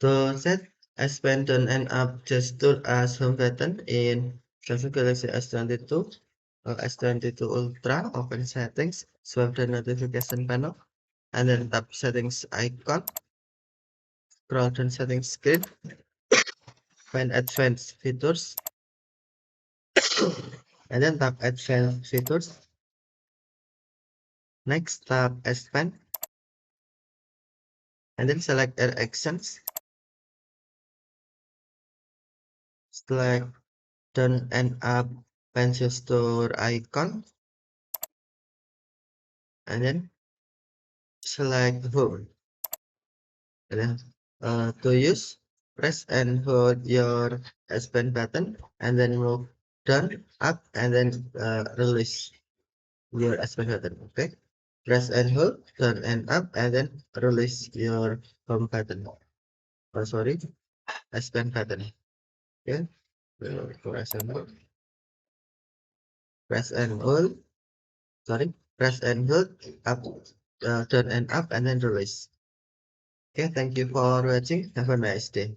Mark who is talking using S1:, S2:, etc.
S1: To set S Pen down and up, just do as home button in Samsung Galaxy S22 or S22 Ultra. Open settings, swipe the notification panel, and then tap settings icon. Scroll down settings screen, find advanced features, and then tap advanced features. Next, tap S Pen, and then select Air Actions. Select down and up pen gesture icon, and then select home. And then to use, press and hold your S Pen button, and then move down, up, and then release your S Pen button. Okay, press and hold down and up, and then release your home button. Oh, sorry, S Pen button. Okay, press and hold, press and hold. Sorry, press and hold up, down and up, and then release. Okay, thank you for watching. Have a nice day.